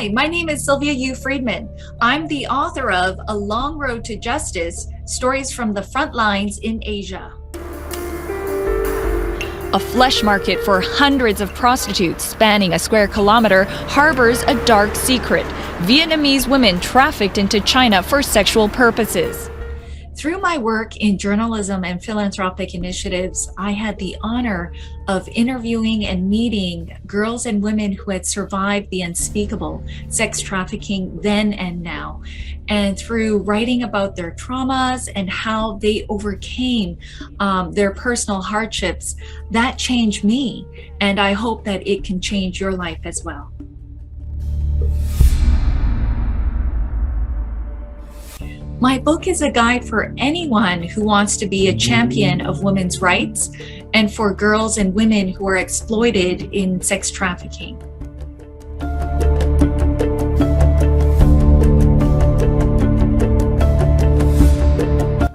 Hi, my name is Sylvia Friedman. I'm the author of A Long Road to Justice, Stories from the Front Lines in Asia. A flesh market for hundreds of prostitutes spanning a square kilometer harbors a dark secret. Vietnamese women trafficked into China for sexual purposes. Through my work in journalism and philanthropic initiatives, I had the honor of interviewing and meeting girls and women who had survived the unspeakable sex trafficking then and now. And through writing about their traumas and how they overcame their personal hardships, that changed me. And I hope that it can change your life as well. My book is a guide for anyone who wants to be a champion of women's rights and for girls and women who are exploited in sex trafficking.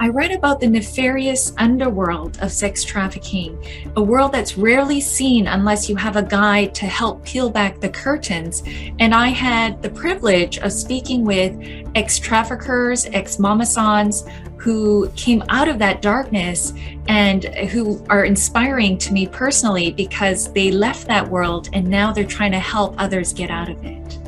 I write about the nefarious underworld of sex trafficking, a world that's rarely seen unless you have a guide to help peel back the curtains. And I had the privilege of speaking with ex-traffickers, ex-mamasans who came out of that darkness and who are inspiring to me personally because they left that world and now they're trying to help others get out of it.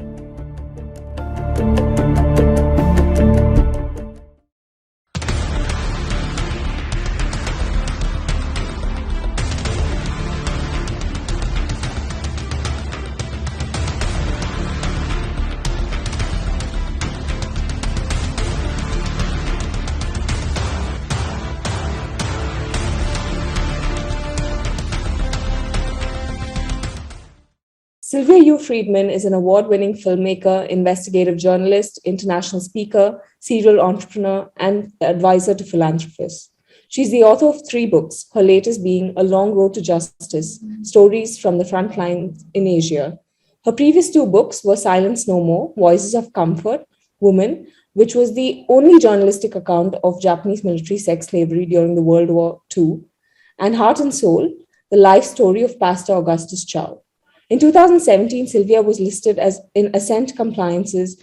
Sylvia Friedman is an award-winning filmmaker, investigative journalist, international speaker, serial entrepreneur, and advisor to philanthropists. She's the author of 3 books, her latest being A Long Road to Justice, Stories from the Front Lines in Asia. Her previous 2 books were Silence No More, Voices of Comfort, Woman, which was the only journalistic account of Japanese military sex slavery during the World War II, and Heart and Soul, the life story of Pastor Augustus Chow. In 2017, Sylvia was listed as in Ascent Compliance's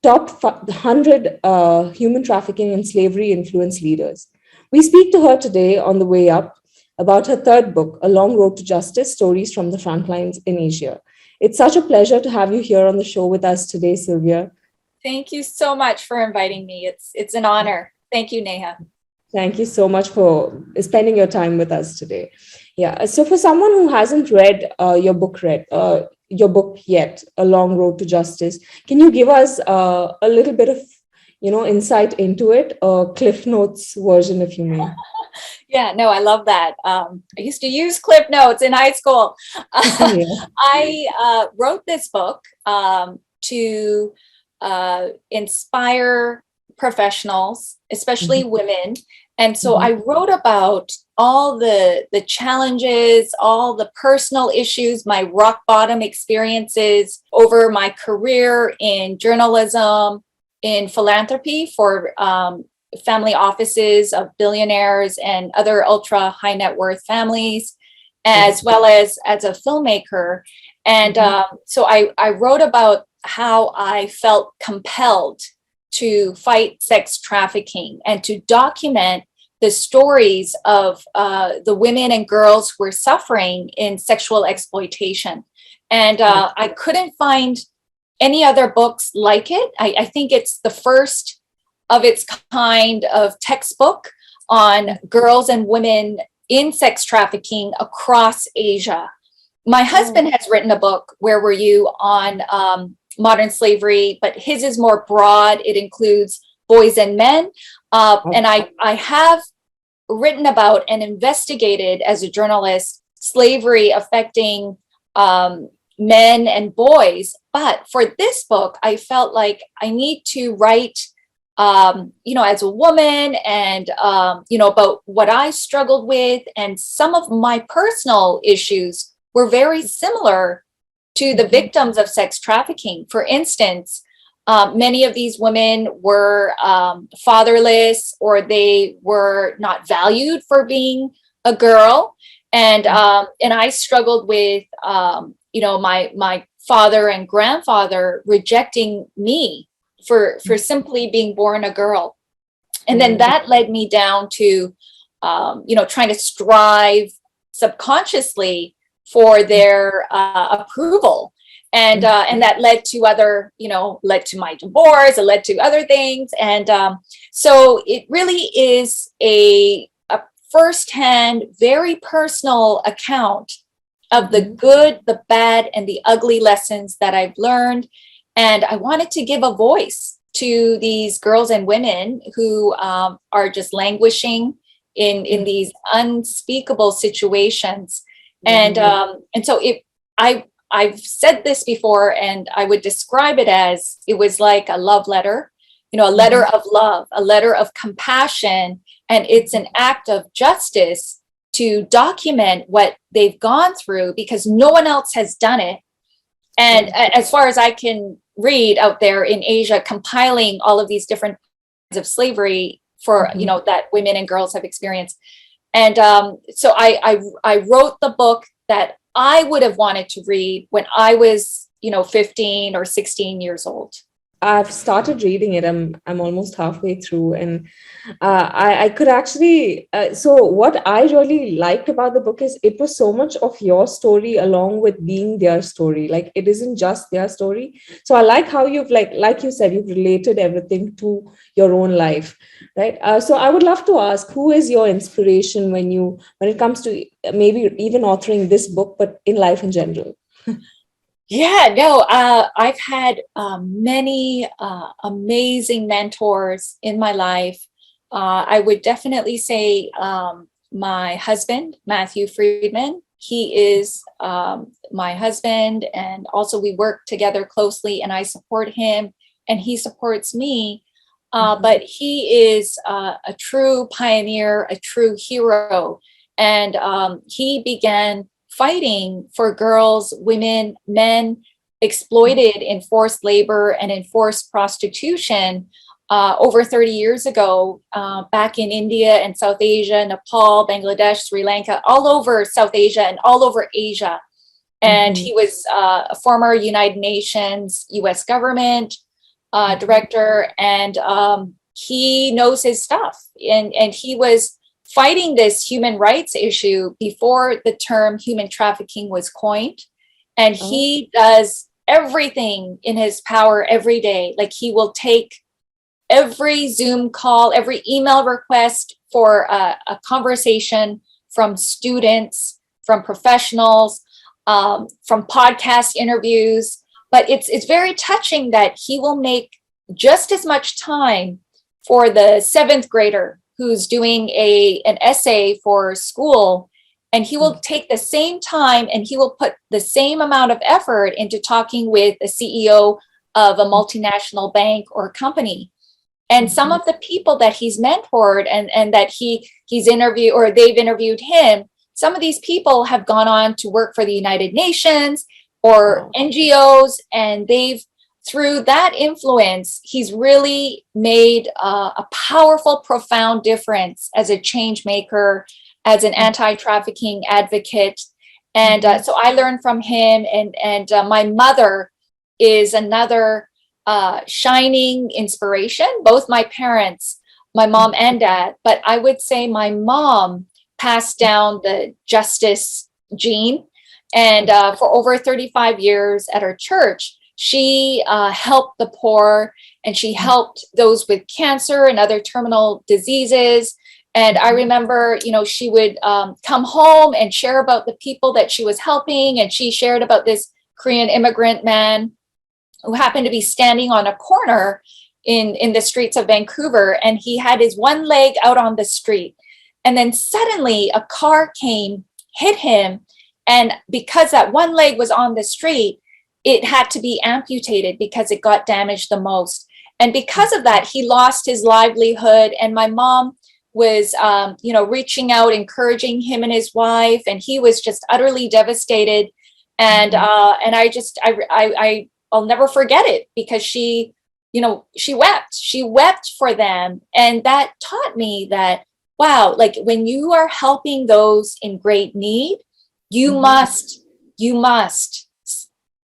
top 100 human trafficking and slavery influence leaders. We speak to her today on the way up about her 3rd book, A Long Road to Justice, Stories from the Front Lines in Asia. It's such a pleasure to have you here on the show with us today, Sylvia. Thank you so much for inviting me. It's an honor. Thank you, Neha. Thank you so much for spending your time with us today. Yeah. So for someone who hasn't read your book yet, A Long Road to Justice, can you give us a little bit of, insight into it, or Cliff Notes version, if you may? Yeah, no, I love that. I used to use Cliff Notes in high school. Yeah. I wrote this book to inspire professionals, especially women. And so I wrote about all the challenges, all the personal issues, my rock bottom experiences over my career in journalism, in philanthropy for family offices of billionaires and other ultra high net worth families, as well as a filmmaker. And so I wrote about how I felt compelled to fight sex trafficking and to document the stories of the women and girls who were suffering in sexual exploitation. And I couldn't find any other books like it. I think it's the first of its kind of textbook on girls and women in sex trafficking across Asia. My husband has written a book, Where Were You?, on modern slavery, but his is more broad. It includes boys and men. And I have written about and investigated as a journalist slavery affecting men and boys. But for this book, I felt like I need to write, as a woman and, about what I struggled with. And some of my personal issues were very similar to the victims of sex trafficking. For instance, many of these women were fatherless, or they were not valued for being a girl. And I struggled with, my father and grandfather rejecting me for simply being born a girl. And then that led me down to, trying to strive subconsciously for their approval. And that led to led to my divorce, it led to other things. And so it really is a firsthand, very personal account of the good, the bad, and the ugly lessons that I've learned. And I wanted to give a voice to these girls and women who are just languishing in these unspeakable situations. And so I've said this before, and I would describe it as it was like a love letter, a letter of love, a letter of compassion. And it's an act of justice to document what they've gone through because no one else has done it. And as far as I can read out there in Asia, compiling all of these different kinds of slavery for, that women and girls have experienced. And so I wrote the book that I would have wanted to read when I was, 15 or 16 years old. I've started reading it. I'm almost halfway through, and I could actually. So what I really liked about the book is it was so much of your story along with being their story. Like it isn't just their story. So I like how you've like you said, you've related everything to your own life, right? So I would love to ask, who is your inspiration when it comes to maybe even authoring this book, but in life in general? Yeah, no, I've had many amazing mentors in my life. I would definitely say my husband, Matthew Friedman. He is my husband, and also we work together closely, and I support him, and he supports me. But he is a true pioneer, a true hero, and he began fighting for girls, women, men exploited in forced labor and in forced prostitution over 30 years ago, back in India and South Asia, Nepal, Bangladesh, Sri Lanka, all over South Asia and all over Asia. And he was a former United Nations US government director, and he knows his stuff. And he was fighting this human rights issue before the term human trafficking was coined. And he does everything in his power every day. Like he will take every Zoom call, every email request for a conversation from students, from professionals, from podcast interviews. But it's very touching that he will make just as much time for the 7th grader who's doing an essay for school, and he will take the same time and he will put the same amount of effort into talking with a CEO of a multinational bank or company. And some of the people that he's mentored and that he's interviewed, or they've interviewed him, some of these people have gone on to work for the United Nations or NGOs, and through that influence, he's really made a powerful, profound difference as a change maker, as an anti-trafficking advocate. And so I learned from him, and my mother is another shining inspiration, both my parents, my mom and dad. But I would say my mom passed down the justice gene. And for over 35 years at her church, she helped the poor, and she helped those with cancer and other terminal diseases. And I remember, she would come home and share about the people that she was helping. And she shared about this Korean immigrant man who happened to be standing on a corner in the streets of Vancouver. And he had his one leg out on the street. And then suddenly a car came, hit him. And because that one leg was on the street, it had to be amputated because it got damaged the most. And because of that, he lost his livelihood. And my mom was, reaching out, encouraging him and his wife. And he was just utterly devastated. And I'll never forget it, because she wept for them. And that taught me that, wow, like when you are helping those in great need, you must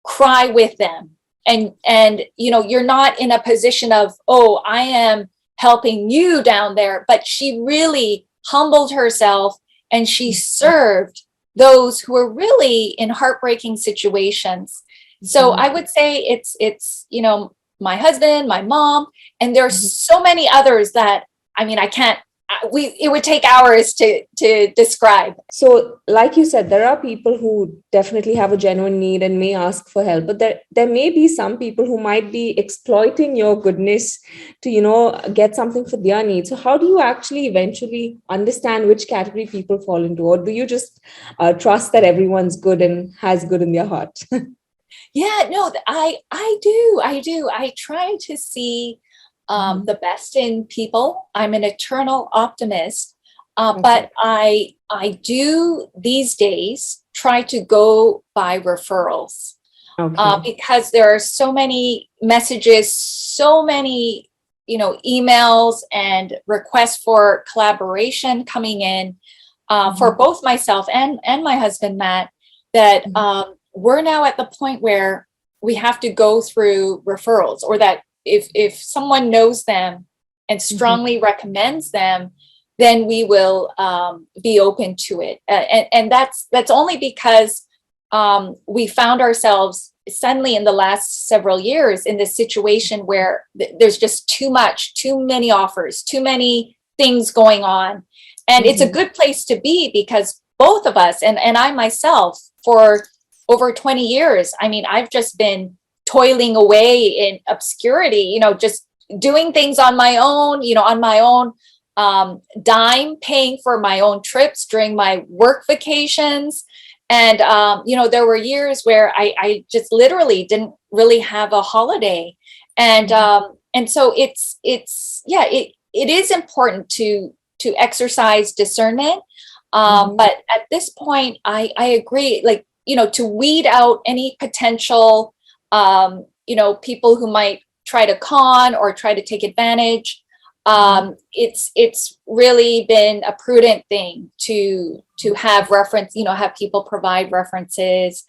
cry with them. And you're not in a position of, oh, I am helping you down there, but she really humbled herself and she served those who were really in heartbreaking situations. So I would say it's my husband, my mom, and there's so many others that, I mean, I can't, it would take hours to describe. So, like you said, there are people who definitely have a genuine need and may ask for help, but there may be some people who might be exploiting your goodness to, get something for their needs. So, how do you actually eventually understand which category people fall into, or do you just trust that everyone's good and has good in their heart? Yeah, no, I do. I try to see the best in people. I'm an eternal optimist, but I do these days try to go by referrals because there are so many messages, so many emails and requests for collaboration coming in for both myself and my husband Matt, that we're now at the point where we have to go through referrals, or that if someone knows them and strongly recommends them, then we will be open to it. And that's only because we found ourselves suddenly in the last several years in this situation where there's just too many offers, too many things going on. And it's a good place to be, because both of us, and I myself, for over 20 years, I mean, I've just been toiling away in obscurity, just doing things on my own, on my own dime, paying for my own trips during my work vacations. And, there were years where I just literally didn't really have a holiday. And so it is important to exercise discernment. But at this point, I agree, like, to weed out any potential, people who might try to con or try to take advantage. It's really been a prudent thing to have reference, have people provide references.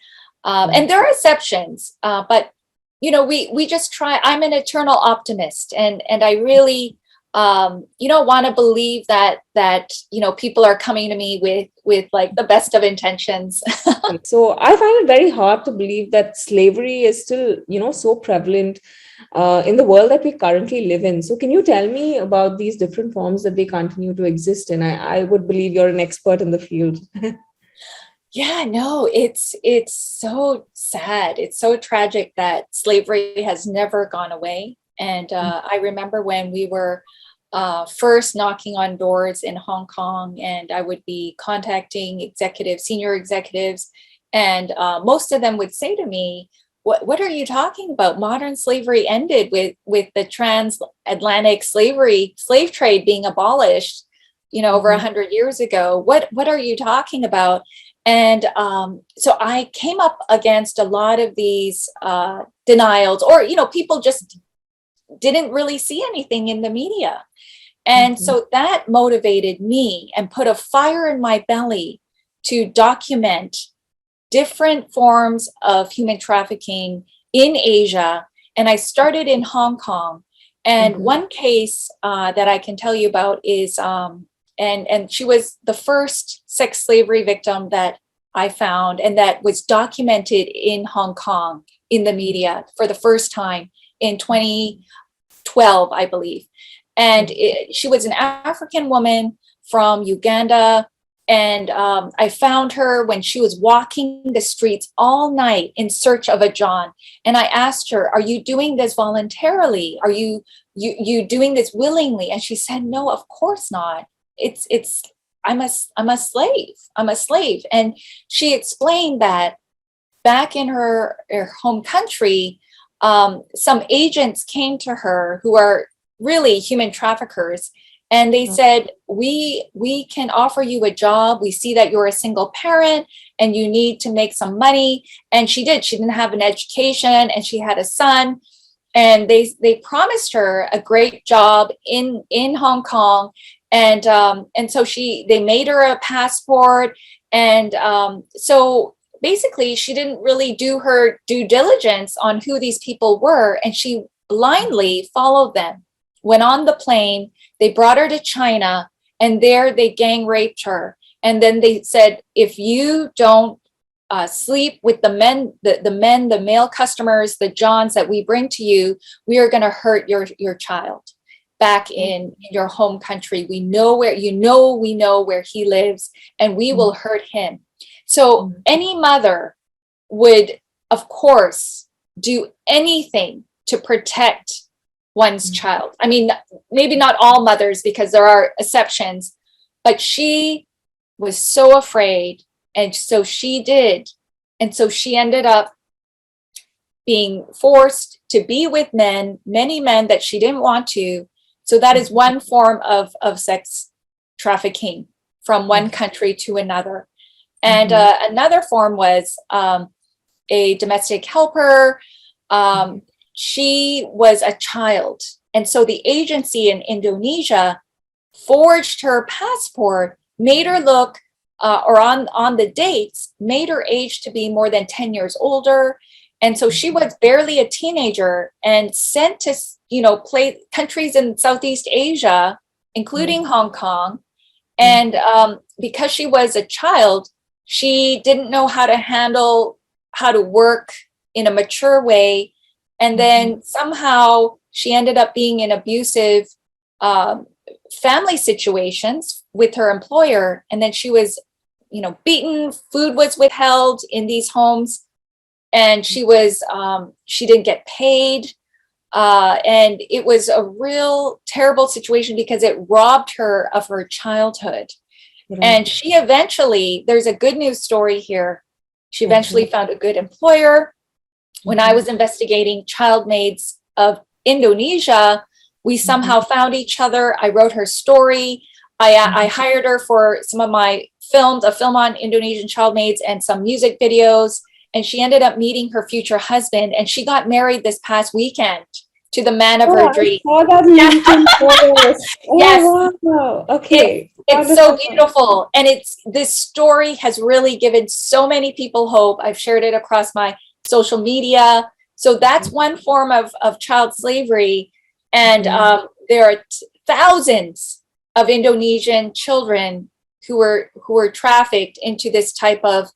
And there are exceptions, but we just try. I'm an eternal optimist, and I really want to believe that people are coming to me with like the best of intentions. So I find it very hard to believe that slavery is still, so prevalent in the world that we currently live in. So can you tell me about these different forms that they continue to exist in? I would believe you're an expert in the field. Yeah, no, it's so sad. It's so tragic that slavery has never gone away. And I remember when we were first knocking on doors in Hong Kong, and I would be contacting senior executives, and most of them would say to me, what are you talking about? Modern slavery ended with the transatlantic slave trade being abolished, over 100 years ago. What are you talking about? And so I came up against a lot of these denials, or, people just didn't really see anything in the media. And so that motivated me and put a fire in my belly to document different forms of human trafficking in Asia. And I started in Hong Kong. And one case that I can tell you about is, and she was the first sex slavery victim that I found, and that was documented in Hong Kong in the media for the first time in 2012, I believe. And she was an African woman from Uganda. And I found her when she was walking the streets all night in search of a John. And I asked her, are you doing this voluntarily? Are you doing this willingly? And she said, no, of course not. I'm a slave. I'm a slave. And she explained that back in her home country, some agents came to her who are really human traffickers. And they said, we can offer you a job. We see that you're a single parent and you need to make some money. And she did. She didn't have an education and she had a son. And they promised her a great job in Hong Kong. And so they made her a passport. And so basically she didn't really do her due diligence on who these people were, and she blindly followed them. Went on the plane, they brought her to China, and there they gang raped her. And then they said, if you don't sleep with the men, the male customers, the Johns that we bring to you, we are going to hurt your child back in your home country. We know where we know where he lives, and we will hurt him. So any mother would, of course, do anything to protect one's child. I mean, maybe not all mothers, because there are exceptions, but she was so afraid, and so she did. And so she ended up being forced to be with many men that she didn't want to. So that is one form of sex trafficking from one country to another. And another form was a domestic helper. She was a child. And so the agency in Indonesia forged her passport, made her look, or on the dates, made her age to be more than 10 years older. And so she was barely a teenager and sent to, play countries in Southeast Asia, including Hong Kong. And because she was a child, she didn't know how to work in a mature way. And then somehow she ended up being in abusive family situations with her employer. And then she was, beaten, food was withheld in these homes. And she didn't get paid. And it was a real terrible situation because it robbed her of her childhood. And she eventually, there's a good news story here. She eventually found a good employer. When I was investigating child maids of Indonesia, we somehow found each other. I wrote her story. I hired her for some of my films, a film on Indonesian child maids and some music videos. And she ended up meeting her future husband, and she got married this past weekend to the man of her dreams. I saw that LinkedIn post. Yes. Wow. Okay. It's so beautiful. And this story has really given so many people hope. I've shared it across my social media. So that's one form of child slavery. And there are thousands of Indonesian children who were trafficked into this type of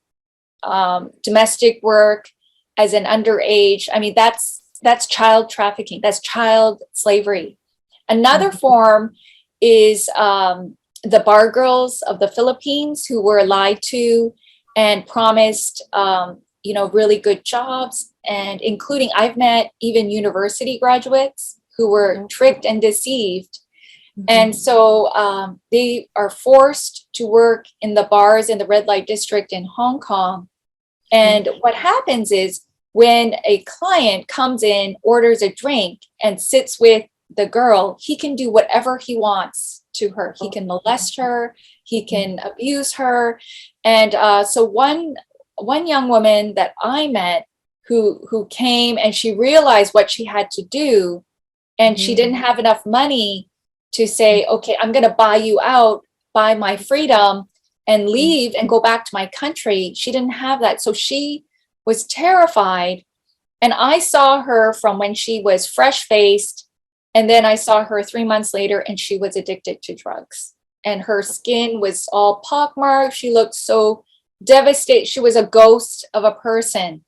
domestic work as an underage. I mean, that's child trafficking. That's child slavery. Another form is the bar girls of the Philippines who were lied to and promised, really good jobs, and including I've met even university graduates who were tricked and deceived. And so they are forced to work in the bars in the red light district in Hong Kong. And what happens is when a client comes in, orders a drink, and sits with the girl, he can do whatever he wants to her. He can molest her, he can abuse her. And so one young woman that I met who came, and she realized what she had to do, and she didn't have enough money to say, okay, I'm going to buy you out, buy my freedom, and leave and go back to my country. She didn't have that. So she was terrified. And I saw her from when she was fresh-faced, and then I saw her 3 months later, and she was addicted to drugs. And her skin was all pockmarked. She looked so devastated. She was a ghost of a person.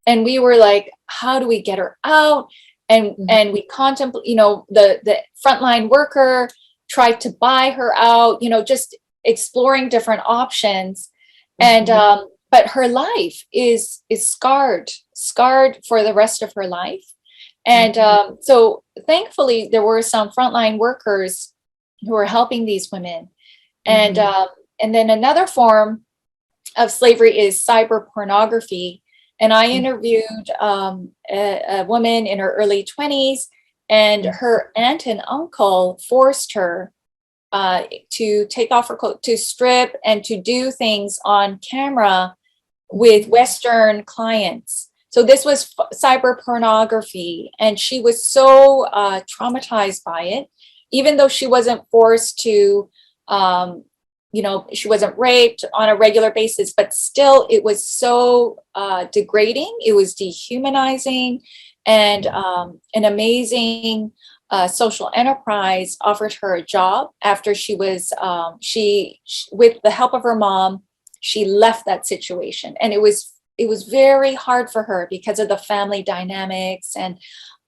And we were like, how do we get her out? And we contemplate, the frontline worker tried to buy her out, just exploring different options. And but her life is scarred for the rest of her life. And so thankfully there were some frontline workers who were helping these women. And then another form of slavery is cyber pornography. And I interviewed a woman in her early 20s, and her aunt and uncle forced her to take off her coat, to strip, and to do things on camera with Western clients. So this was cyber pornography, and she was so traumatized by it, even though she wasn't forced to she wasn't raped on a regular basis, but still it was so degrading. It was dehumanizing. And an amazing social enterprise offered her a job after she was, with the help of her mom, she left that situation. And it was very hard for her because of the family dynamics. And,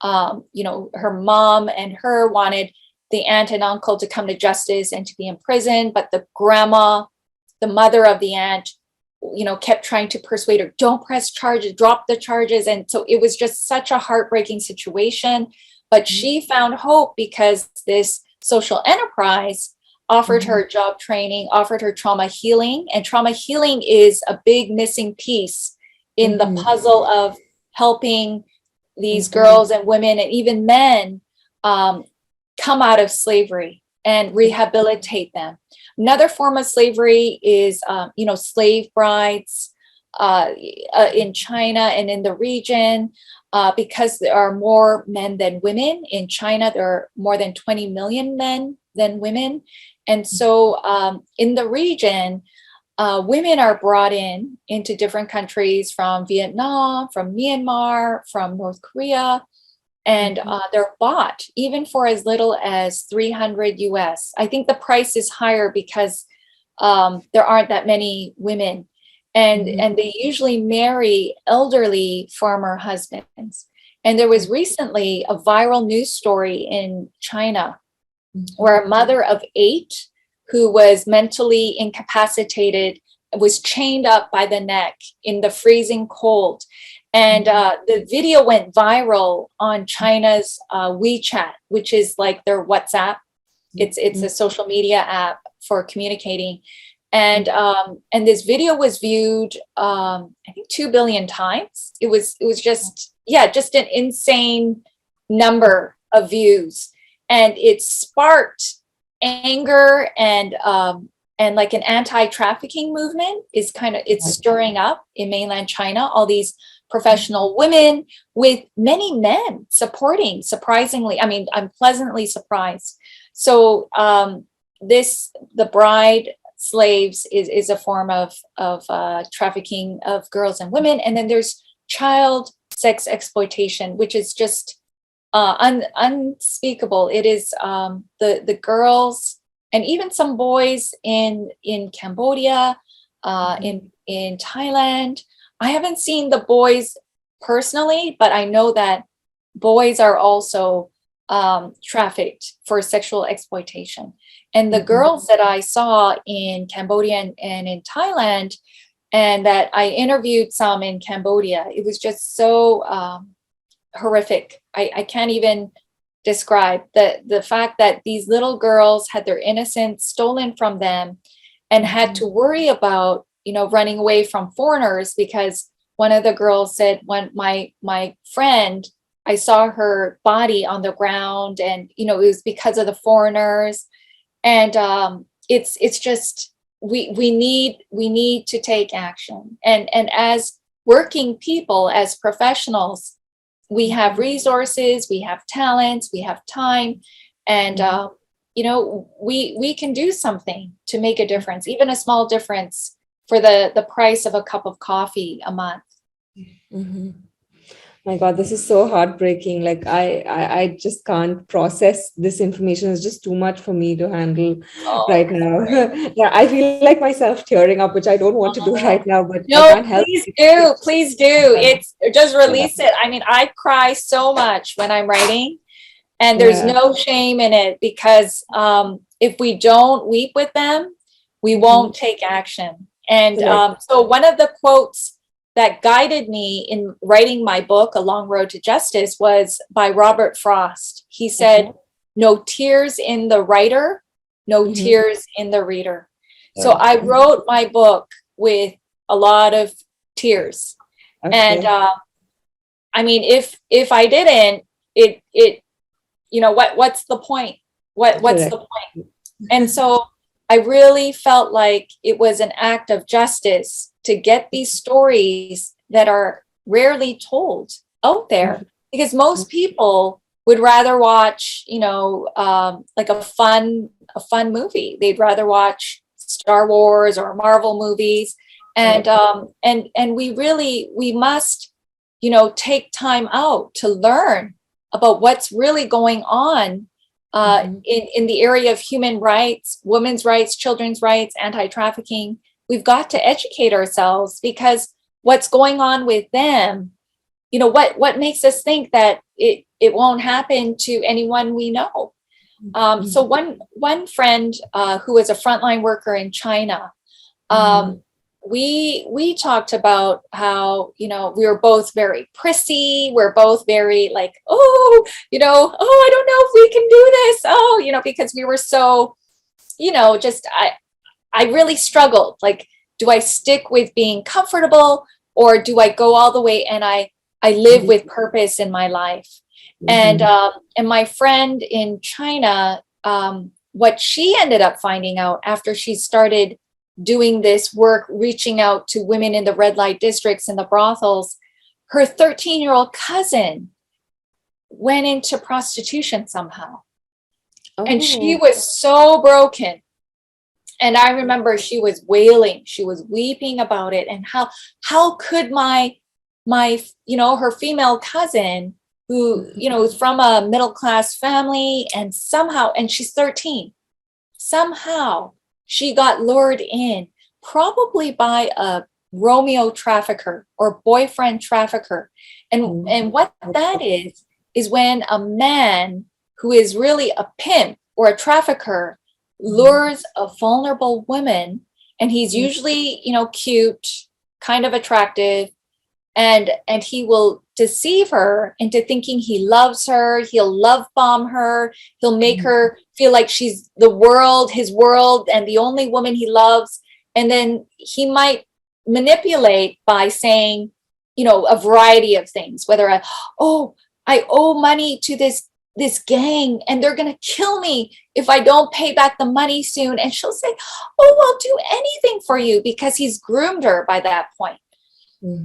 her mom and her wanted the aunt and uncle to come to justice and to be in prison. But the grandma, the mother of the aunt, kept trying to persuade her, don't press charges, drop the charges. And so it was just such a heartbreaking situation. But she found hope because this social enterprise offered her job training, offered her trauma healing. And trauma healing is a big missing piece in the puzzle of helping these girls and women and even men come out of slavery and rehabilitate them. Another form of slavery is, slave brides in China and in the region, because there are more men than women. In China, there are more than 20 million men than women. And so in the region, women are brought into different countries from Vietnam, from Myanmar, from North Korea, and they're bought even for as little as 300 US. I think the price is higher because there aren't that many women, and they usually marry elderly farmer husbands. And there was recently a viral news story in China where a mother of 8 who was mentally incapacitated was chained up by the neck in the freezing cold. And the video went viral on China's WeChat, which is like their WhatsApp. It's a social media app for communicating. And this video was viewed, I think 2 billion times. It was just an insane number of views. And it sparked anger and like an anti-trafficking movement is it's stirring up in mainland China. All these professional women with many men supporting, surprisingly. I mean, I'm pleasantly surprised. So the bride slaves is a form of trafficking of girls and women. And then there's child sex exploitation, which is just unspeakable. It is the girls and even some boys in Cambodia, in Thailand. I haven't seen the boys personally, but I know that boys are also trafficked for sexual exploitation. And the girls that I saw in Cambodia and in Thailand, and that I interviewed some in Cambodia, it was just so horrific. I can't even describe the fact that these little girls had their innocence stolen from them and had to worry about, running away from foreigners, because one of the girls said, when my friend, I saw her body on the ground, and, it was because of the foreigners. And it's just, we need to take action. And as working people, as professionals, we have resources, we have talents, we have time, and we can do something to make a difference, even a small difference, for the price of a cup of coffee a month. My God, this is so heartbreaking. Like I just can't process this information. It's just too much for me to handle right now. Yeah, I feel like myself tearing up, which I don't want to do right now, but I can't help. Please do. It's just release it. I mean, I cry so much when I'm writing, and there's no shame in it, because if we don't weep with them, we won't take action. And so one of the quotes that guided me in writing my book, A Long Road to Justice, was by Robert Frost. He said, "No tears in the writer, no tears in the reader." So I wrote my book with a lot of tears. And I mean, if I didn't, what's the point? What's the point? And so I really felt like it was an act of justice to get these stories that are rarely told out there, because most people would rather watch, like a fun movie. They'd rather watch Star Wars or Marvel movies. And we must, take time out to learn about what's really going on in the area of human rights, women's rights, children's rights, anti-trafficking. We've got to educate ourselves, because what's going on with them, what makes us think that it won't happen to anyone we know. So one friend who was a frontline worker in China, we talked about how, we were both very prissy. We're both very like, oh, I don't know if we can do this. Oh, because we were so, I really struggled. Like, do I stick with being comfortable, or do I go all the way and I live with purpose in my life? And my friend in China, what she ended up finding out after she started doing this work, reaching out to women in the red light districts and the brothels, her 13-year-old cousin went into prostitution somehow. And she was so broken. And I remember she was wailing, she was weeping about it. And how could my her female cousin, who, is from a middle-class family, and she's 13, somehow she got lured in, probably by a Romeo trafficker or boyfriend trafficker. And what that is when a man who is really a pimp or a trafficker lures a vulnerable woman, and he's usually, cute, kind of attractive, and he will deceive her into thinking he loves her. He'll love bomb her. He'll make her feel like she's the world, his world, and the only woman he loves. And then he might manipulate by saying, a variety of things, whether I owe money to this gang, and they're going to kill me if I don't pay back the money soon. And she'll say, oh, I'll do anything for you, because he's groomed her by that point.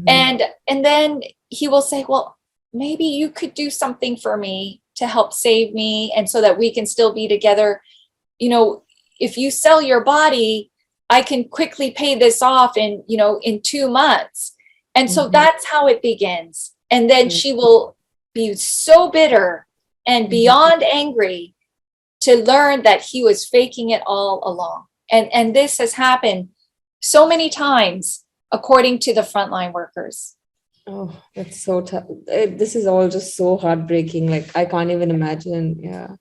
And then he will say, well, maybe you could do something for me to help save me, and so that we can still be together. If you sell your body, I can quickly pay this off in 2 months. And so that's how it begins. And then she will be so bitter and beyond angry to learn that he was faking it all along. And this has happened so many times, according to the frontline workers. Oh, that's so tough. This is all just so heartbreaking. Like, I can't even imagine. Yeah.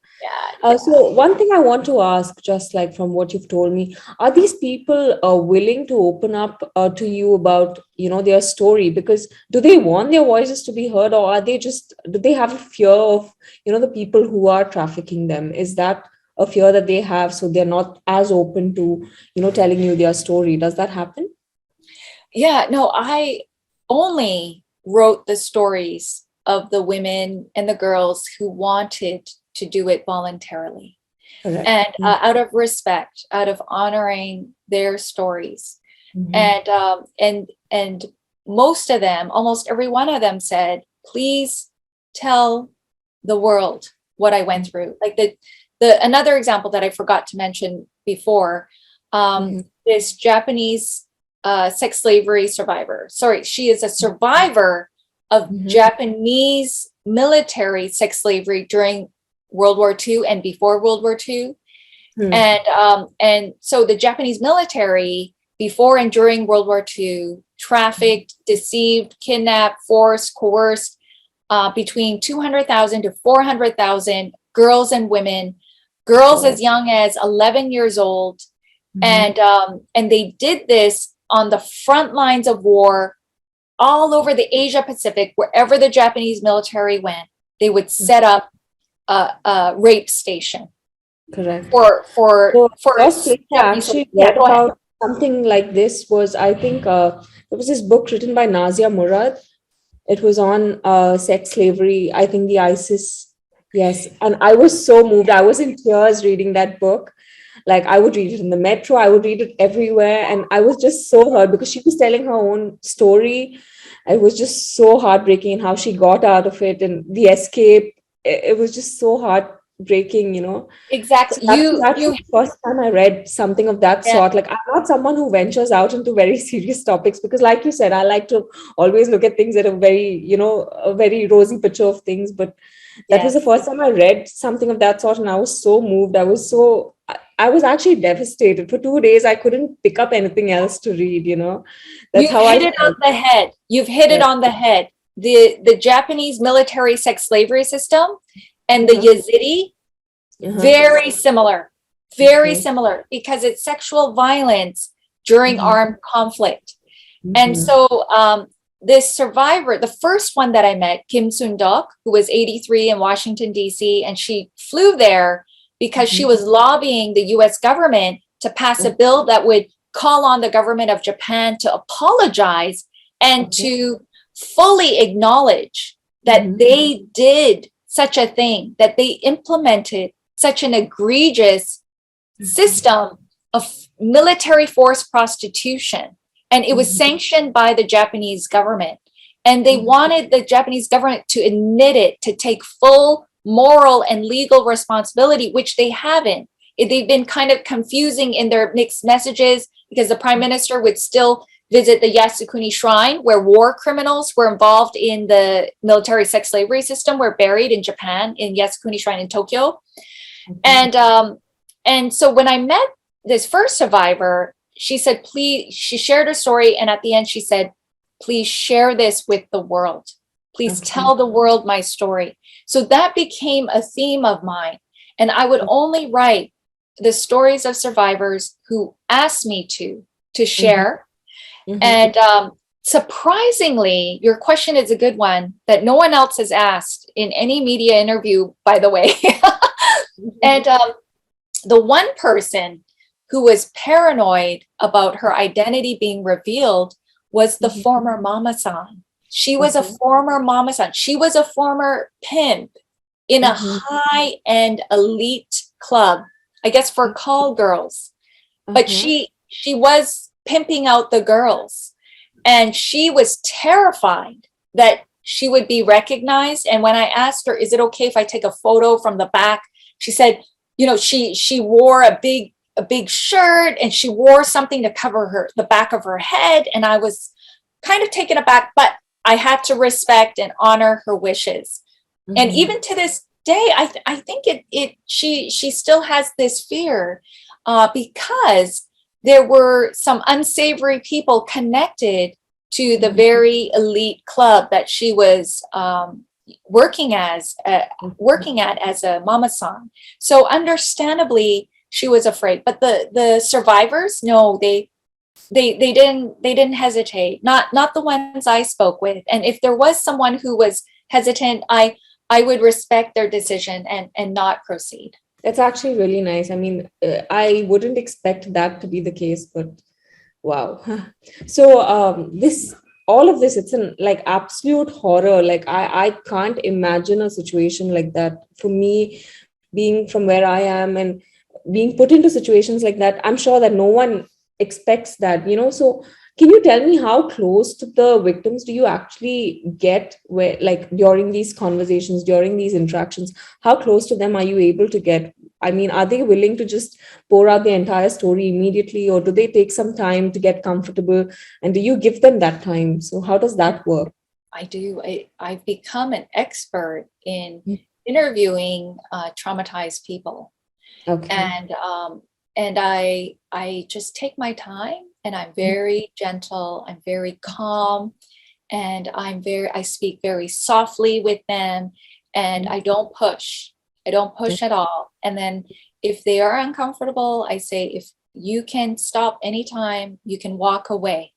So one thing I want to ask, just like from what you've told me, are these people willing to open up to you about, their story? Because do they want their voices to be heard, or do they have a fear of, the people who are trafficking them? Is that a fear that they have, so they're not as open to, telling you their story? Does that happen? Yeah, no, I only wrote the stories of the women and the girls who wanted to do it voluntarily. Okay. And out of respect, out of honoring their stories. And most of them, almost every one of them said, please tell the world what I went through. Like the another example that I forgot to mention before, this Japanese sex slavery survivor. Sorry, she is a survivor of Japanese military sex slavery during World War II and before World War II. And so the Japanese military, before and during World War II, trafficked, deceived, kidnapped, forced, coerced between 200,000 to 400,000 girls and women, girls as young as 11 years old. And they did this on the front lines of war all over the Asia Pacific. Wherever the Japanese military went, they would set up a rape station. Correct. For actually read about something like this was, I think, there was this book written by Nazia Murad. It was on sex slavery, I think the ISIS. Yes. And I was so moved. I was in tears reading that book. Like, I would read it in the metro, I would read it everywhere. And I was just so hurt because she was telling her own story. It was just so heartbreaking how she got out of it and the escape. It was just so breaking, you know. So Exactly. that was You, actually the first time I read something of that yeah, sort. Like, I'm not someone who ventures out into very serious topics because, like you said, I like to always look at things at a very, you know, a very rosy picture of things. But that was the yes. first time I read something of that sort, and I was so moved. I was actually devastated. For 2 days, I couldn't pick up anything else to read, you know. That's You've how I hit it on felt. the head. You've hit it Yeah. on the head. The Japanese military sex slavery system and the Uh-huh. Yazidi, Uh-huh. very similar. Very Okay. similar because it's sexual violence during Mm-hmm. armed conflict. And Mm-hmm. so this survivor, the first one that I met, Kim Sun-dok, who was 83 in Washington, D.C., and she flew there because she was lobbying the US government to pass a bill that would call on the government of Japan to apologize and Okay. to fully acknowledge that Mm-hmm. they did such a thing, that they implemented such an egregious system of military force prostitution. And it was Mm-hmm. sanctioned by the Japanese government. And they wanted the Japanese government to admit it, to take full moral and legal responsibility, which they haven't. They've been kind of confusing in their mixed messages because the prime minister would still visit the Yasukuni Shrine, where war criminals were involved in the military sex slavery system were buried in Japan, in Yasukuni Shrine in Tokyo. And so when I met this first survivor, she said, please, she shared her story. And at the end, she said, please share this with the world. Please Okay. tell the world my story. So that became a theme of mine. And I would only write the stories of survivors who asked me to share. Mm-hmm. And surprisingly, your question is a good one that no one else has asked in any media interview, by the way. And the one person who was paranoid about her identity being revealed was the former mama-san. She was a former mama-san. She was a former pimp in a high-end elite club, I guess for call girls. But she was pimping out the girls. And she was terrified that she would be recognized. And when I asked her, is it okay if I take a photo from the back? She said, you know, she wore a big shirt and she wore something to cover the back of her head. And I was kind of taken aback, but I had to respect and honor her wishes. And even to this day, I think she still has this fear because there were some unsavory people connected to the very elite club that she was working at as a mama-san. So understandably, she was afraid. But the survivors, no, they didn't hesitate. Not the ones I spoke with. And if there was someone who was hesitant, I would respect their decision and not proceed. That's actually really nice. I mean, I wouldn't expect that to be the case, but wow. So this all of this, it's an like absolute horror. Like I can't imagine a situation like that. For me, being from where I am and being put into situations like that, I'm sure that no one expects that, you know. So can you tell me how close to the victims do you actually get, where like during these conversations, during these interactions, how close to them are you able to get? I mean, are they willing to just pour out the entire story immediately, or do they take some time to get comfortable? And do you give them that time? So how does that work? I do. I've become an expert in interviewing traumatized people. Okay. And I just take my time, and I'm very gentle, I'm very calm, and I speak very softly with them, and I don't push. I don't push at all. And then if they are uncomfortable, I say, if you can stop anytime, you can walk away.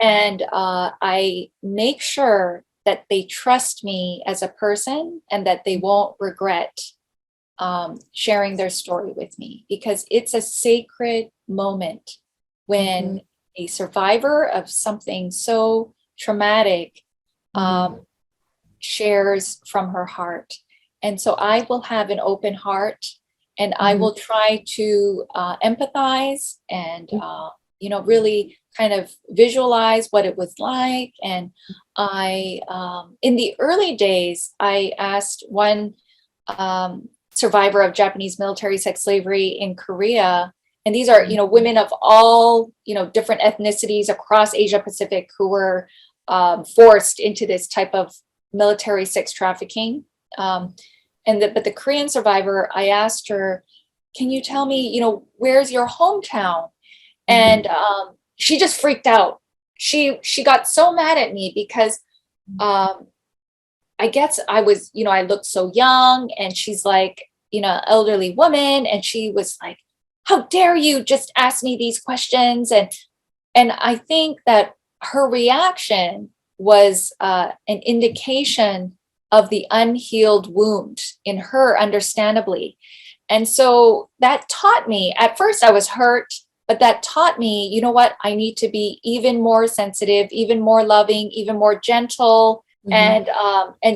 And I make sure that they trust me as a person and that they won't regret sharing their story with me, because it's a sacred moment when a survivor of something so traumatic shares from her heart. And so I will have an open heart, and I will try to empathize and, really kind of visualize what it was like. And in the early days, I asked one survivor of Japanese military sex slavery in Korea. And these are, women of all, different ethnicities across Asia Pacific who were forced into this type of military sex trafficking. But the Korean survivor, I asked her, can you tell me, where's your hometown? And she just freaked out. She got so mad at me because I guess I was, I looked so young, and she's like, elderly woman. And she was like, how dare you just ask me these questions? And I think that her reaction was an indication of the unhealed wound in her, understandably. And so that taught me, at first I was hurt, but that taught me, you know what, I need to be even more sensitive, even more loving, even more gentle. And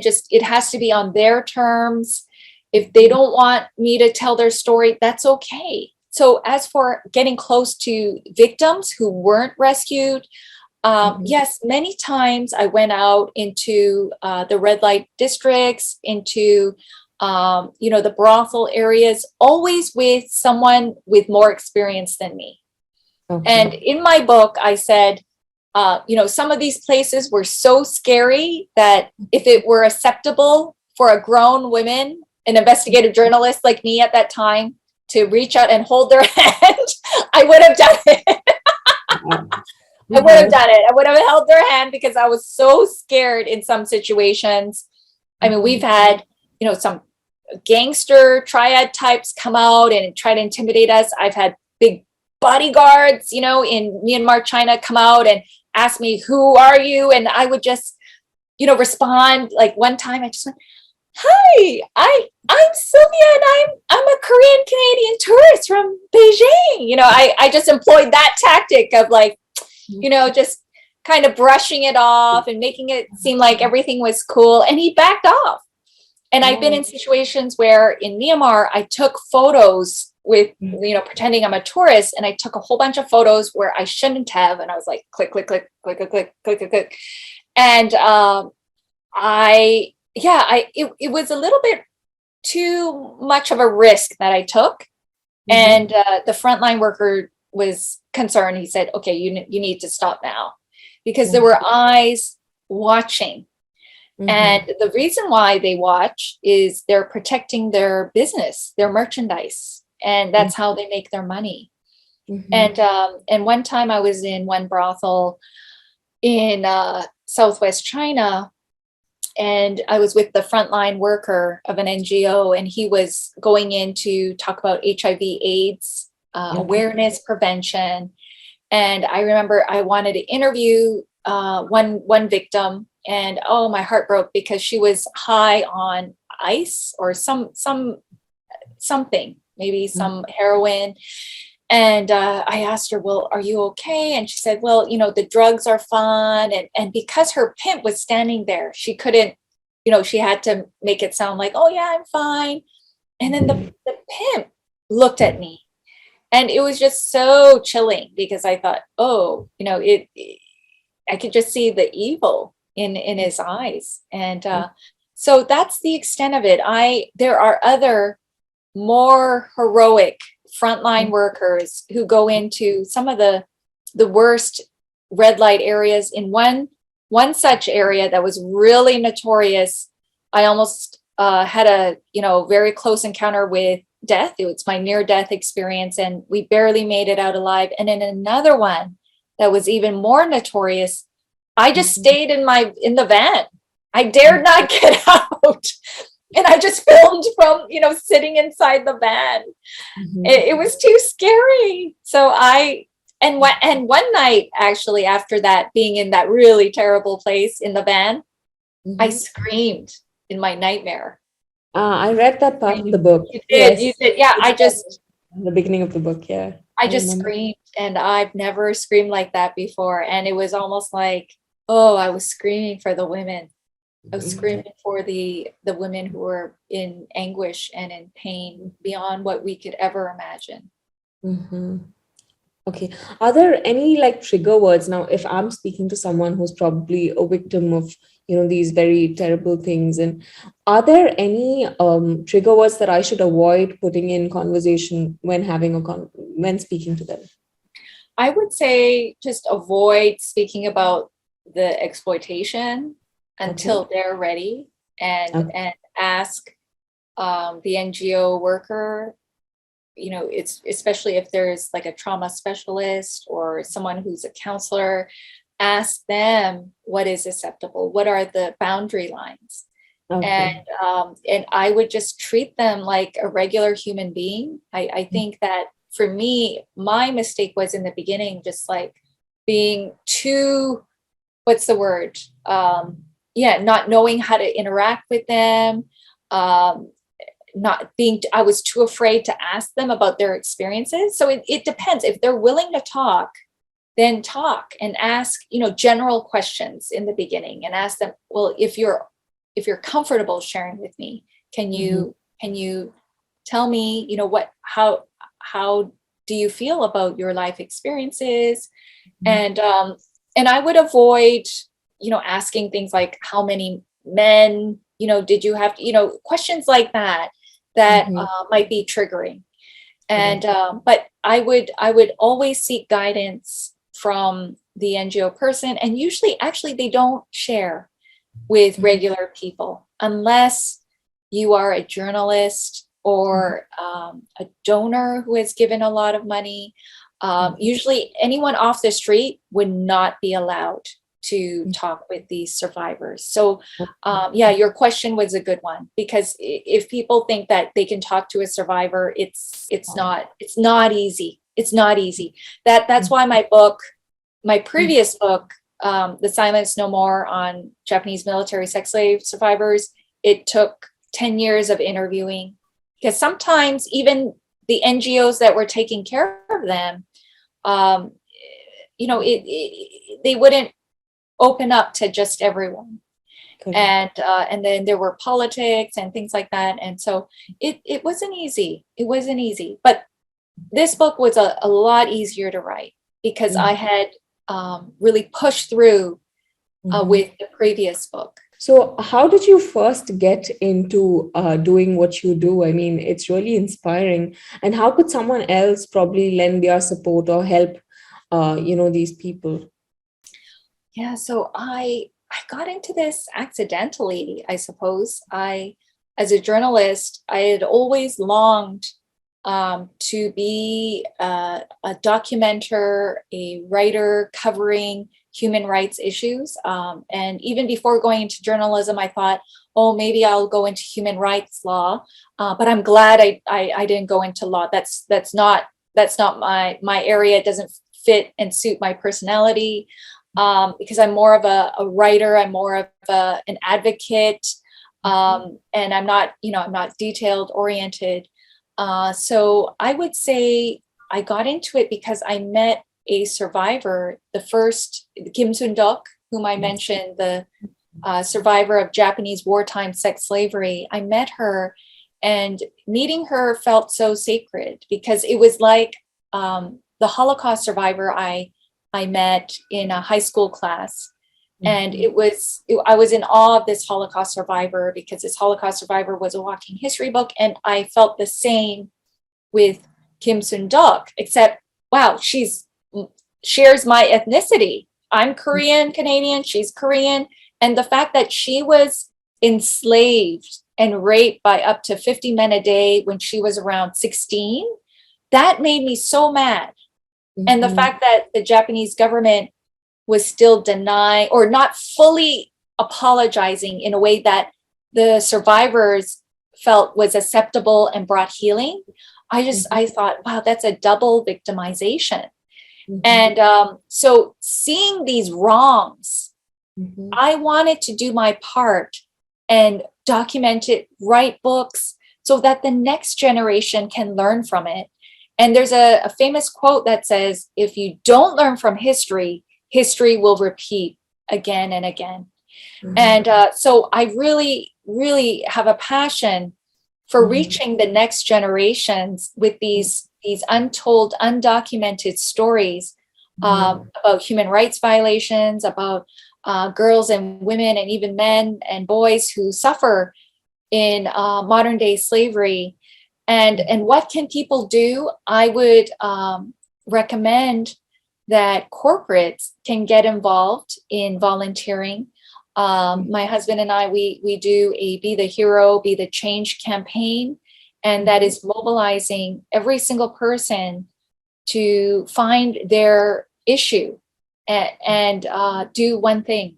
just, it has to be on their terms. If they don't want me to tell their story, that's okay. So as for getting close to victims who weren't rescued, yes, many times I went out into the red light districts, into, the brothel areas, always with someone with more experience than me. Okay. And in my book, I said, some of these places were so scary that if it were acceptable for a grown woman, an investigative journalist like me at that time, to reach out and hold their hand, I would have done it. I would have done it. I would have held their hand because I was so scared in some situations. I mean, we've had, some gangster triad types come out and try to intimidate us. I've had big bodyguards, in Myanmar, China, come out and ask me, who are you? And I would just, respond. Like one time I just went, hi, I'm Sylvia, and I'm a Korean Canadian tourist from Beijing. I just employed that tactic of like, just kind of brushing it off and making it seem like everything was cool. And he backed off. And I've been in situations where in Myanmar, I took photos with, pretending I'm a tourist, and I took a whole bunch of photos where I shouldn't have. And I was like, click, click, click, click, click, click, click, click, click. And it was a little bit too much of a risk that I took. And the frontline worker was concerned. He said, okay, you need to stop now, because there were eyes watching. And the reason why they watch is they're protecting their business, their merchandise, and that's how they make their money. And one time I was in one brothel in Southwest China, and I was with the frontline worker of an NGO, and he was going in to talk about HIV/AIDS awareness, prevention. And I remember I wanted to interview one victim, and my heart broke because she was high on ice or something, maybe some heroin. And I asked her, well, are you okay? And she said, well, the drugs are fun. And because her pimp was standing there, she couldn't, she had to make it sound like, oh yeah, I'm fine. And then the pimp looked at me, and it was just so chilling, because I thought, I could just see the evil in his eyes. And so that's the extent of it. There are other more heroic frontline workers who go into some of the worst red light areas. In one such area that was really notorious, I almost had a very close encounter with death. It was my near-death experience, and we barely made it out alive. And in another one that was even more notorious, I just stayed in the van. I dared not get out. And I just filmed from, sitting inside the van. It was too scary. So one night, actually, after that, being in that really terrible place in the van, I screamed in my nightmare. I read that part of the book. You did. Yeah, the beginning of the book. Yeah. I just screamed, and I've never screamed like that before. And it was almost like, I was screaming for the women. I was screaming for the women who were in anguish and in pain beyond what we could ever imagine. Okay. Are there any trigger words now? If I'm speaking to someone who's probably a victim of, these very terrible things. And are there any trigger words that I should avoid putting in conversation when when speaking to them? I would say just avoid speaking about the exploitation until they're ready, and ask the NGO worker, it's especially if there's like a trauma specialist or someone who's a counselor, ask them what is acceptable, what are the boundary lines. And I would just treat them like a regular human being. I think that for me, my mistake was in the beginning, just like being too, what's the word? Not knowing how to interact with them. I was too afraid to ask them about their experiences. So it depends. If they're willing to talk, then talk and ask, general questions in the beginning, and ask them, well, if you're comfortable sharing with me, can you tell me, how do you feel about your life experiences? And I would avoid, asking things like how many men, did you have, questions like that might be triggering. And but I would always seek guidance from the NGO person, and usually actually they don't share with regular people unless you are a journalist or a donor who has given a lot of money. Usually anyone off the street would not be allowed to talk with these survivors. So your question was a good one, because if people think that they can talk to a survivor, it's not easy. It's not easy. That's why my previous book, The Silence No More, on Japanese military sex slave survivors, it took 10 years of interviewing, because sometimes even the NGOs that were taking care of them, they wouldn't open up to just everyone. And then there were politics and things like that. And so it wasn't easy. It wasn't easy. But this book was a lot easier to write, because I had really pushed through with the previous book. So how did you first get into doing what you do? I mean, it's really inspiring. And how could someone else probably lend their support or help, these people? Yeah, so I got into this accidentally, I suppose. As a journalist, I had always longed to be a documenter, a writer covering human rights issues. And even before going into journalism, I thought, oh, maybe I'll go into human rights law. But I'm glad I didn't go into law. That's not my area. It doesn't fit and suit my personality, because I'm more of a writer. I'm more of an advocate, and I'm not detailed oriented. So I would say I got into it because I met a survivor, the first Kim Sun-duk, whom I mentioned, the survivor of Japanese wartime sex slavery. I met her, and meeting her felt so sacred, because it was like the Holocaust survivor I met in a high school class. And I was in awe of this Holocaust survivor, because this Holocaust survivor was a walking history book. And I felt the same with Kim Sun-duk, except, wow, shares my ethnicity. I'm Korean Canadian, she's Korean. And the fact that she was enslaved and raped by up to 50 men a day when she was around 16, that made me so mad. And the fact that the Japanese government was still denying or not fully apologizing in a way that the survivors felt was acceptable and brought healing. I thought, wow, that's a double victimization. And so seeing these wrongs, I wanted to do my part and document it, write books, so that the next generation can learn from it. And there's a famous quote that says, if you don't learn from history, history will repeat again and again. And so I really, really have a passion for reaching the next generations with these untold, undocumented stories about human rights violations, about girls and women and even men and boys who suffer in modern day slavery. And what can people do? I would recommend that corporates can get involved in volunteering. My husband and I, we do a Be the Hero, Be the Change campaign, and that is mobilizing every single person to find their issue and do one thing.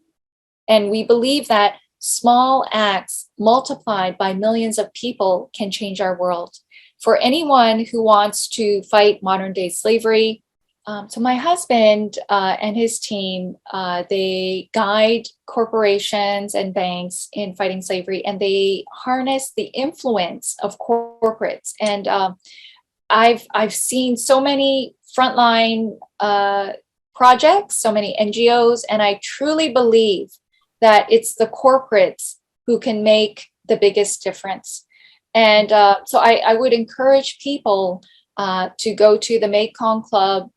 And we believe that small acts multiplied by millions of people can change our world. For anyone who wants to fight modern day slavery, so my husband and his team, they guide corporations and banks in fighting slavery, and they harness the influence of corporates. And I've seen so many frontline projects, so many NGOs, and I truly believe that it's the corporates who can make the biggest difference. And so I would encourage people to go to the mekongclub.org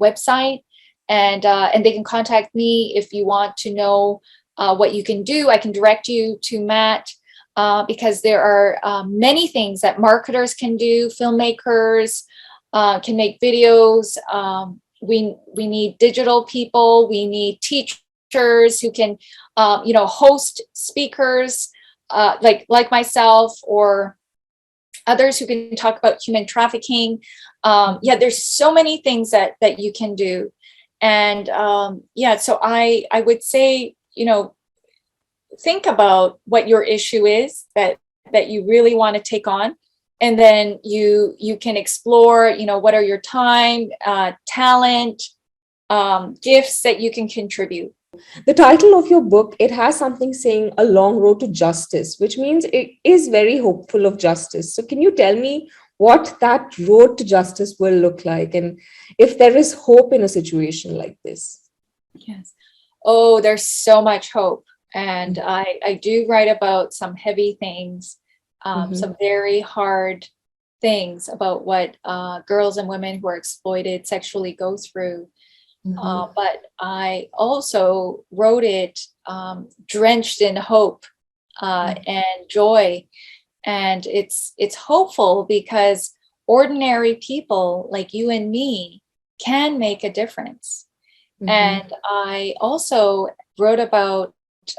website, and they can contact me if you want to know what you can do. I can direct you to Matt, because there are many things that marketers can do, filmmakers can make videos. We need digital people. We need teachers who can, host speakers like myself, or others who can talk about human trafficking. There's so many things that you can do. And so I would say, think about what your issue is that you really want to take on. And then you can explore, what are your time, talent, gifts that you can contribute. The title of your book, it has something saying A Long Road to Justice, which means it is very hopeful of justice. So can you tell me what that road to justice will look like, and if there is hope in a situation like this? Yes. Oh, there's so much hope. And I do write about some heavy things, some very hard things about what girls and women who are exploited sexually go through. But I also wrote it drenched in hope and joy. And it's hopeful because ordinary people like you and me can make a difference. And I also wrote about,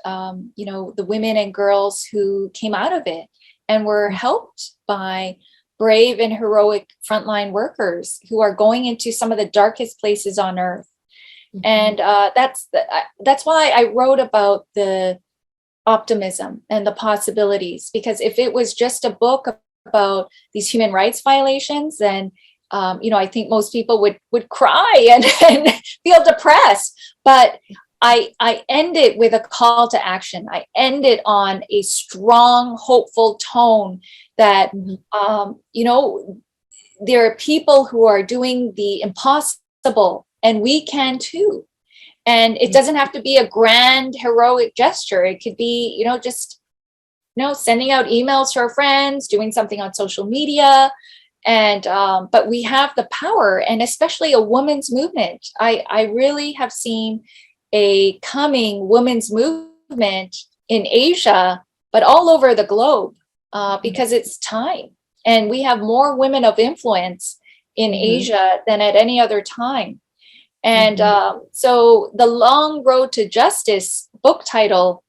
the women and girls who came out of it and were helped by brave and heroic frontline workers who are going into some of the darkest places on earth. And that's why I wrote about the optimism and the possibilities, because if it was just a book about these human rights violations, then I think most people would cry and feel depressed. But I end it with a call to action. I end it on a strong, hopeful tone that there are people who are doing the impossible, and we can too. And it doesn't have to be a grand, heroic gesture. It could be, just, sending out emails to our friends, doing something on social media. And, but we have the power, and especially a women's movement. I really have seen a coming women's movement in Asia, but all over the globe, because it's time. And we have more women of influence in Asia than at any other time. And so the Long Road to Justice book title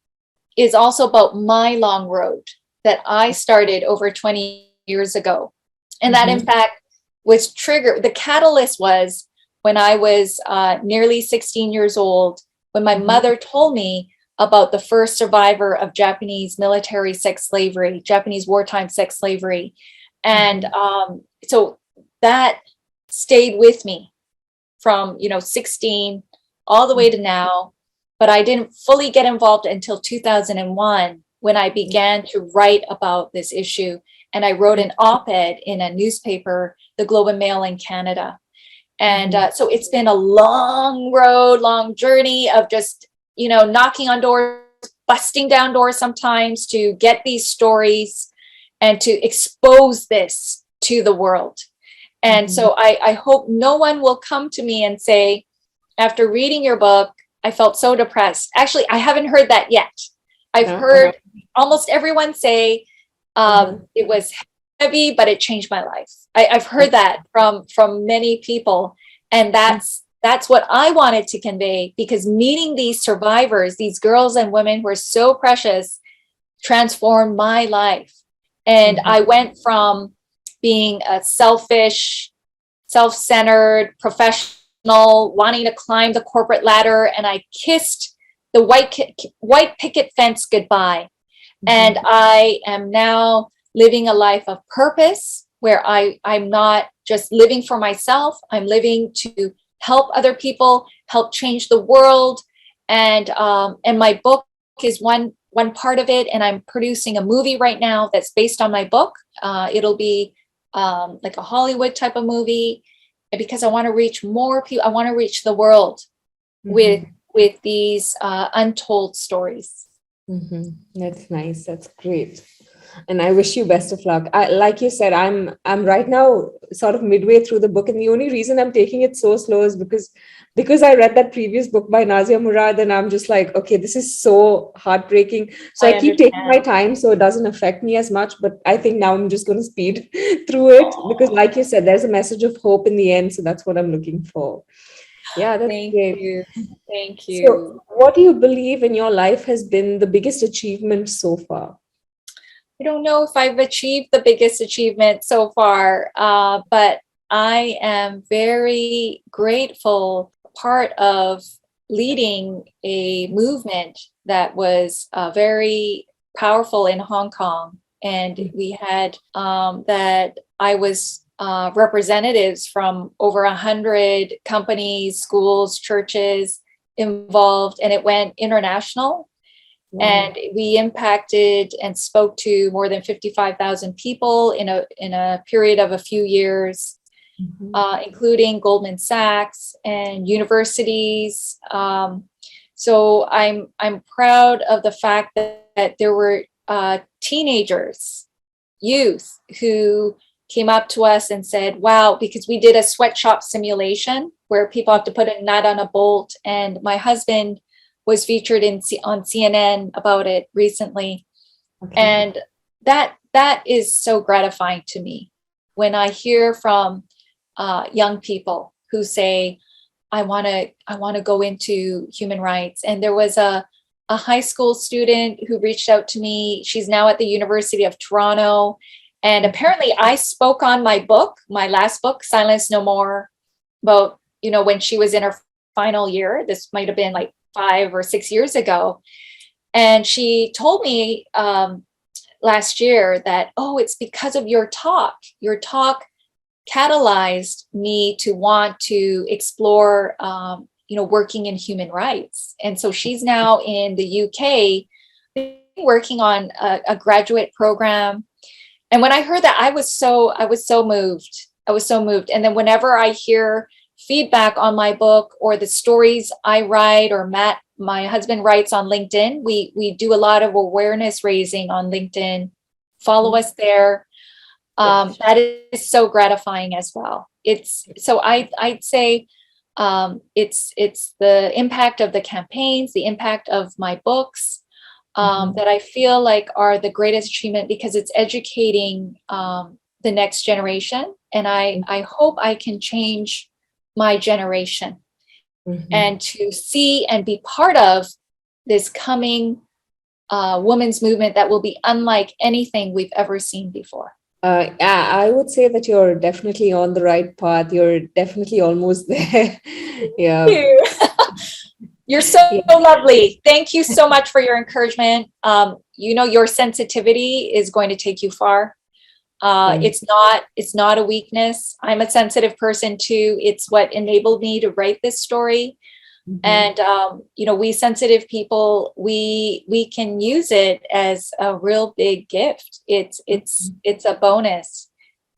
is also about my long road that I started over 20 years ago. And that, in fact, was triggered. The catalyst was when I was nearly 16 years old, when my mother told me about the first survivor of Japanese military sex slavery, Japanese wartime sex slavery. And so that stayed with me from 16 all the way to now. But I didn't fully get involved until 2001, when I began to write about this issue. And I wrote an op-ed in a newspaper, the Globe and Mail in Canada. And so it's been a long road, long journey of just, knocking on doors, busting down doors sometimes to get these stories and to expose this to the world. And so I hope no one will come to me and say, after reading your book, I felt so depressed. Actually, I haven't heard that yet. I've Uh-huh. heard almost everyone say Uh-huh. it was heavy, but it changed my life. I've heard that from many people, and that's what I wanted to convey, because meeting these survivors, these girls and women who are so precious, transformed my life. And I went from being a selfish, self-centered professional, wanting to climb the corporate ladder, and I kissed the white picket fence goodbye. And I am now living a life of purpose, where I'm not just living for myself. I'm living to help other people, help change the world. And my book is one part of it. And I'm producing a movie right now that's based on my book. It'll be like a Hollywood type of movie, because I want to reach more people. I want to reach the world with these untold stories. That's nice. That's great. And I wish you best of luck. Like you said, I'm right now sort of midway through the book, and the only reason I'm taking it so slow is because I read that previous book by Nazia Murad, and I'm just like, okay, this is so heartbreaking. So I keep taking my time so it doesn't affect me as much. But I think now I'm just going to speed through it, because, like you said, there's a message of hope in the end. So that's what I'm looking for. Yeah, that's Thank great. you. Thank you. So, what do you believe in your life has been the biggest achievement so far? I don't know if I've achieved the biggest achievement so far, but I am very grateful, part of leading a movement that was very powerful in Hong Kong. And we had that I was representatives from over 100 companies, schools, churches involved, and it went international. And we impacted and spoke to more than 55,000 people in a period of a few years, including Goldman Sachs and universities. So I'm proud of the fact that there were teenagers, youth, who came up to us and said, wow, because we did a sweatshop simulation where people have to put a nut on a bolt. And my husband was featured on CNN about it recently. And that is so gratifying to me when I hear from young people who say, I want to go into human rights. And there was a high school student who reached out to me. She's now at the University of Toronto. And apparently I spoke on my book, my last book, Silence No More, about, when she was in her final year. This might have been like 5 or 6 years ago. And she told me last year that, it's because of your talk. Your talk catalyzed me to want to explore, working in human rights. And so she's now in the UK working on a graduate program. And when I heard that, I was so moved. I was so moved. And then whenever I hear feedback on my book or the stories I write, or Matt, my husband, writes on LinkedIn, we do a lot of awareness raising on LinkedIn. Follow us there. That is so gratifying as well. I'd say it's the impact of the campaigns, the impact of my books, that I feel like are the greatest achievement, because it's educating the next generation. And I hope I can change my generation and to see and be part of this coming women's movement that will be unlike anything we've ever seen before. I would say that you're definitely on the right path. You're definitely almost there. Yeah. Thank you. You're so lovely. Thank you so much for your encouragement. Your sensitivity is going to take you far. It's not a weakness. I'm a sensitive person too. It's what enabled me to write this story. And we sensitive people, we can use it as a real big gift. It's a bonus.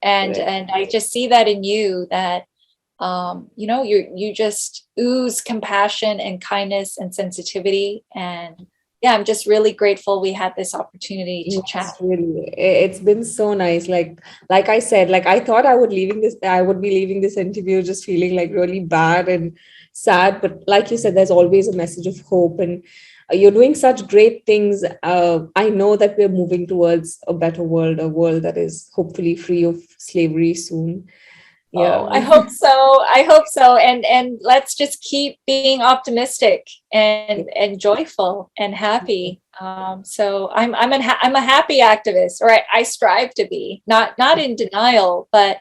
And I just see that in you, that you just ooze compassion and kindness and sensitivity. And yeah, I'm just really grateful we had this opportunity to chat. Yes, really. It's been so nice. Like I said, like I thought I would be leaving this interview just feeling like really bad and sad. But like you said, there's always a message of hope, and you're doing such great things. I know that we're moving towards a better world, a world that is hopefully free of slavery soon. Yeah. Oh, I hope so. I hope so. And let's just keep being optimistic and joyful and happy. So I'm a happy activist, or I strive to be, not in denial, but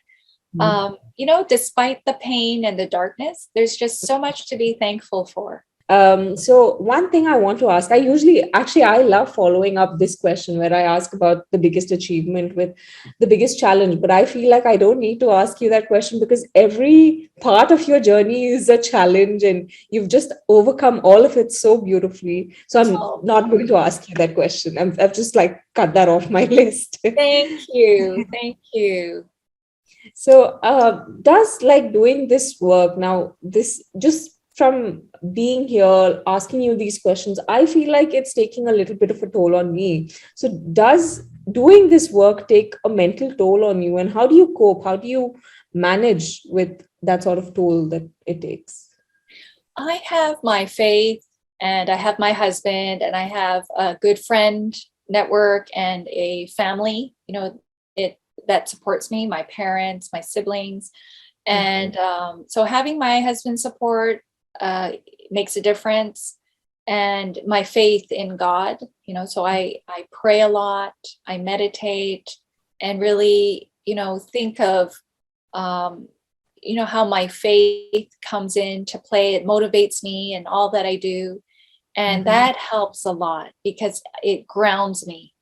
despite the pain and the darkness, there's just so much to be thankful for. So one thing I want to ask, I love following up this question where I ask about the biggest achievement with the biggest challenge, but I feel like I don't need to ask you that question because every part of your journey is a challenge and you've just overcome all of it so beautifully. So I'm Oh, not going to ask you that question. I've just like cut that off my list. thank you. Thank you. So, does like doing this work now, this just from being here, asking you these questions, I feel like it's taking a little bit of a toll on me. So, does doing this work take a mental toll on you? And how do you cope? How do you manage with that sort of toll that it takes? I have my faith, and I have my husband, and I have a good friend network and a family, it that supports me, my parents, my siblings. And so having my husband's support makes a difference. And my faith in God, so I pray a lot, I meditate, and really, think of, how my faith comes into play. It motivates me in all that I do. And that helps a lot because it grounds me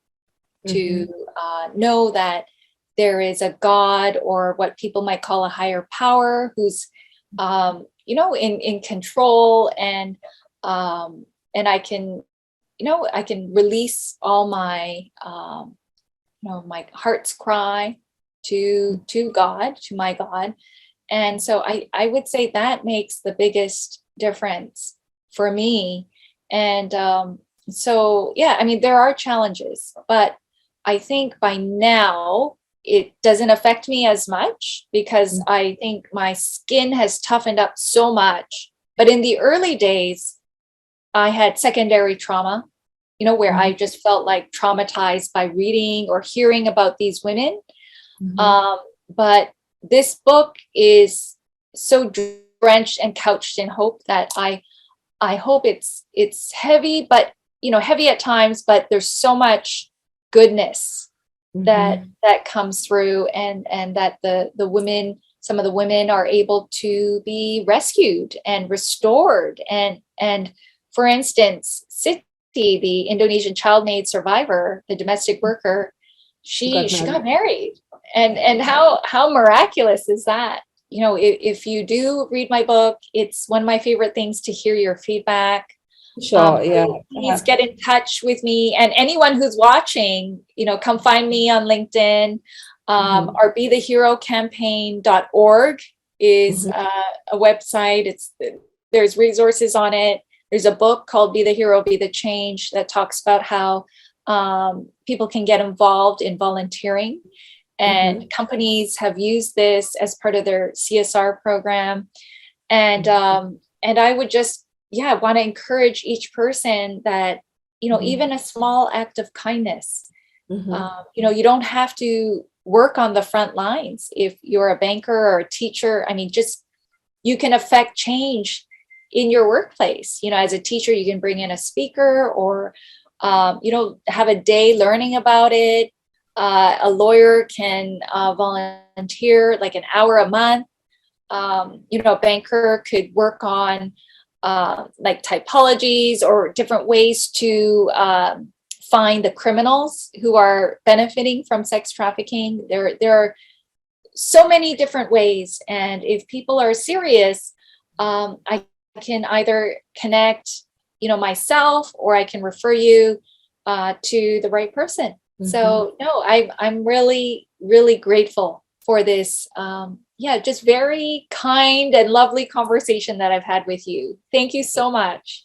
to know that there is a God, or what people might call a higher power, who's, in control, and I can, I can release all my, my heart's cry to God, to my God. And so I would say that makes the biggest difference for me. And so, yeah, I mean, there are challenges, but I think by now it doesn't affect me as much because I think my skin has toughened up so much. But in the early days, I had secondary trauma, where I just felt like traumatized by reading or hearing about these women. But this book is so drenched and couched in hope that I hope it's heavy, but heavy at times, but there's so much goodness that comes through, and that the women, some of the women, are able to be rescued and restored. And for instance, Siti, the Indonesian child maid survivor, the domestic worker, she got married. And how miraculous is that? If you do read my book, it's one of my favorite things to hear your feedback. Sure, yeah. Please get in touch with me, and anyone who's watching, come find me on LinkedIn. Or betheherocampaign.org is a website. There's resources on it. There's a book called Be the Hero, Be the Change that talks about how people can get involved in volunteering, and companies have used this as part of their CSR program. And I would just want to encourage each person that, even a small act of kindness, you don't have to work on the front lines. If you're a banker or a teacher, I mean, just, you can affect change in your workplace. As a teacher, you can bring in a speaker, or, have a day learning about it. A lawyer can volunteer like an hour a month. A banker could work on like typologies or different ways to find the criminals who are benefiting from sex trafficking. There are so many different ways. And if people are serious, I can either connect, myself, or I can refer you to the right person. So no, I'm really, really grateful for this, just very kind and lovely conversation that I've had with you. Thank you so much.